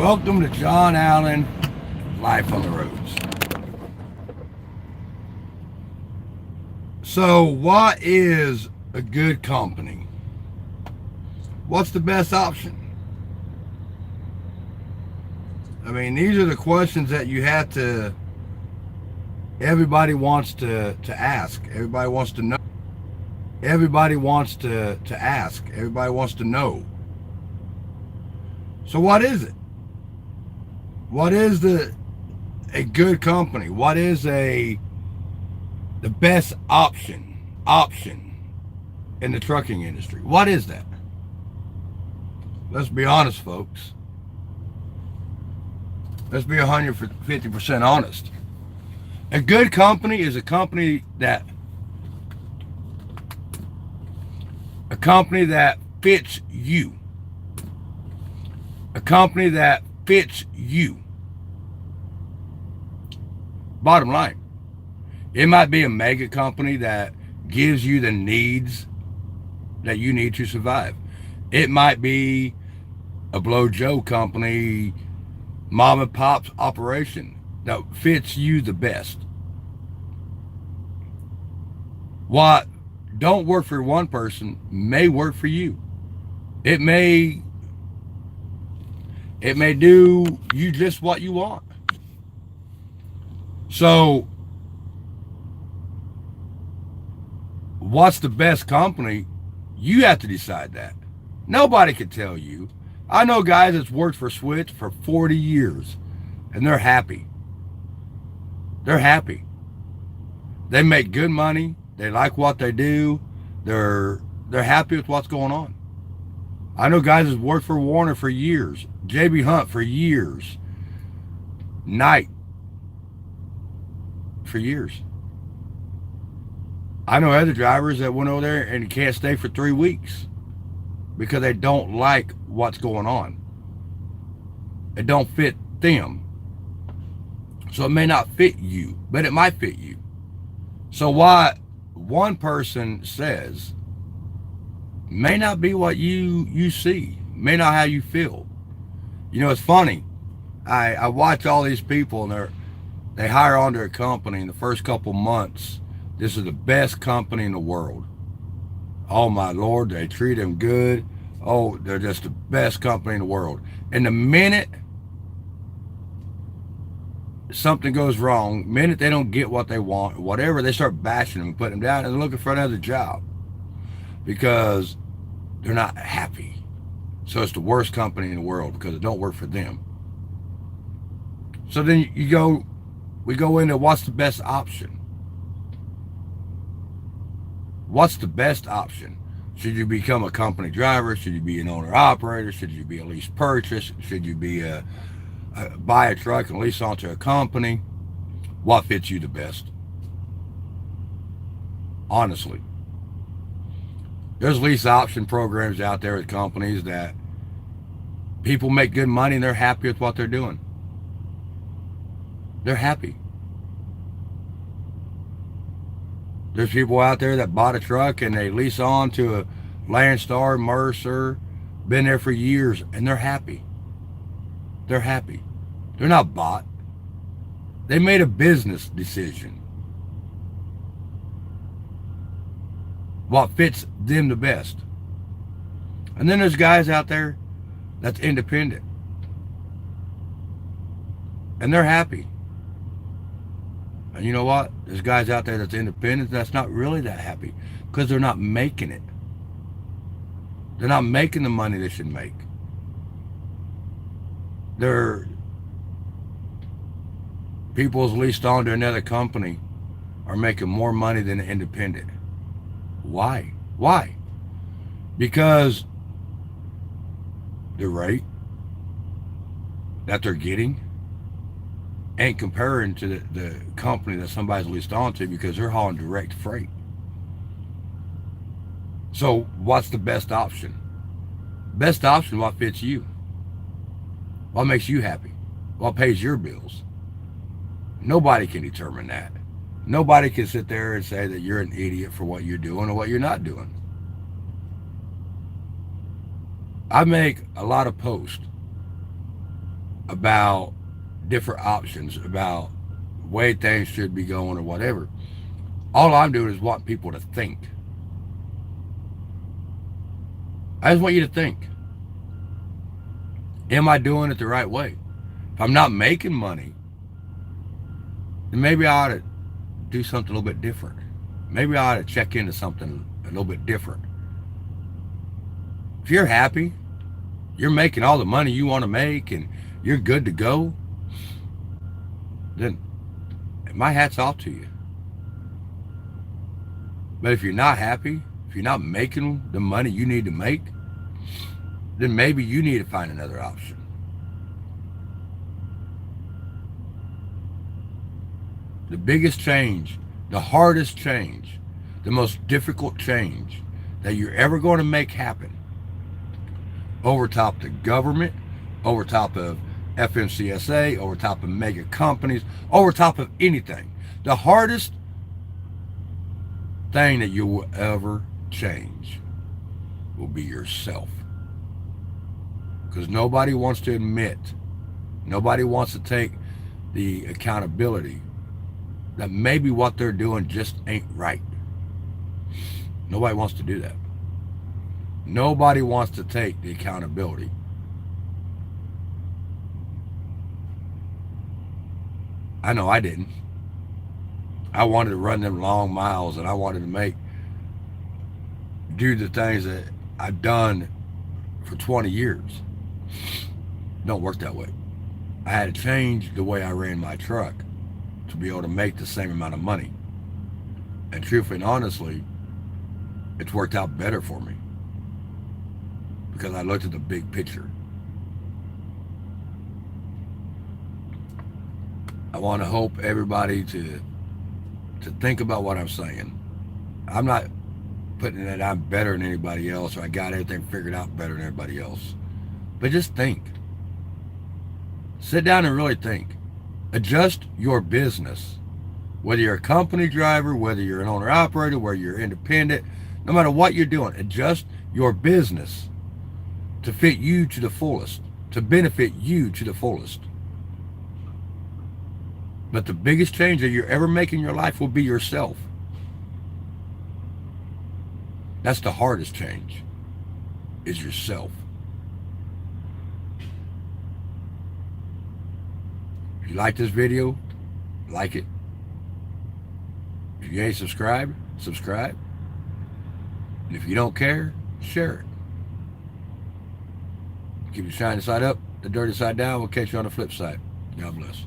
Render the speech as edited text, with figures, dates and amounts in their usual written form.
Welcome to John Allen, Life on the Roads. So, what is a good company? What's the best option? I mean, these are the questions that you have to, everybody wants to ask. Everybody wants to know. Everybody wants to ask. Everybody wants to know. So what is it? What is a good company? What is the best option in the trucking industry? What is that? Let's be honest, folks. Let's be 150% honest. A good company is a company that fits you. A company that fits you. Bottom line. It might be a mega company that gives you the needs that you need to survive. It might be a Blow Joe company, mom and pop's operation that fits you the best. What don't work for one person may work for you. It may do you just what you want. So, what's the best company? You have to decide that. Nobody can tell you. I know guys that's worked for Switch for 40 years, and they're happy. They're happy. They make good money. They like what they do. They're happy with what's going on. I know guys that's worked for Warner for years, JB Hunt for years, Knight for years. I know other drivers that went over there and can't stay for 3 weeks because they don't like what's going on. It don't fit them. So it may not fit you, but it might fit you. So what one person says may not be what you see, may not how you feel. You know, it's funny. I watch all these people and they hire onto a company in the first couple months. This is the best company in the world. Oh my Lord, they treat them good. Oh, they're just the best company in the world. And the minute something goes wrong, minute they don't get what they want, whatever, they start bashing them and putting them down and looking for another job because they're not happy. So it's the worst company in the world because it don't work for them. So then we go into what's the best option. What's the best option? Should you become a company driver? Should you be an owner operator? Should you be a lease purchase? Should you be buy a truck and lease onto a company? What fits you the best? Honestly. There's lease option programs out there with companies that people make good money and they're happy with what they're doing. They're happy. There's people out there that bought a truck and they lease on to a Landstar, Mercer, been there for years, and they're happy. They're happy. They're not bought. They made a business decision. What fits them the best. And then there's guys out there that's independent. And they're happy. And you know what? There's guys out there that's independent that's not really that happy because they're not making it. They're not making the money they should make. People's leased on to another company are making more money than the independent. Why? Why? Because the rate that they're getting ain't comparing to the company that somebody's leased on to because they're hauling direct freight. So what's the best option? Best option, what fits you? What makes you happy? What pays your bills? Nobody can determine that. Nobody can sit there and say that you're an idiot for what you're doing or what you're not doing. I make a lot of posts about different options, about way things should be going or whatever. All I'm doing is want people to think. I just want you to think. Am I doing it the right way? If I'm not making money, then maybe I ought to do something a little bit different. Maybe I ought to check into something a little bit different. If you're happy, you're making all the money you want to make, and you're good to go, then my hat's off to you. But if you're not happy, if you're not making the money you need to make, then maybe you need to find another option. The biggest change, the hardest change, the most difficult change that you're ever going to make happen, over top the government, over top of FMCSA, over top of mega companies, over top of anything, the hardest thing that you will ever change will be yourself. Because nobody wants to admit, nobody wants to take the accountability that maybe what they're doing just ain't right. Nobody wants to do that. Nobody wants to take the accountability. I know I didn't. I wanted to run them long miles, and I wanted to do the things that I've done for 20 years. Don't work that way. I had to change the way I ran my truck to be able to make the same amount of money. And truthfully and honestly, it's worked out better for me because I looked at the big picture. I want to hope everybody to think about what I'm saying. I'm not putting that I'm better than anybody else or I got everything figured out better than everybody else. But just think. Sit down and really think. Adjust your business. Whether you're a company driver, whether you're an owner-operator, whether you're independent, no matter what you're doing, adjust your business to fit you to the fullest, to benefit you to the fullest. But the biggest change that you're ever making in your life will be yourself. That's the hardest change, is yourself. If you like this video, like it. If you ain't subscribed, subscribe. And if you don't care, share it. Keep the shiny side up, the dirty side down. We'll catch you on the flip side. God bless.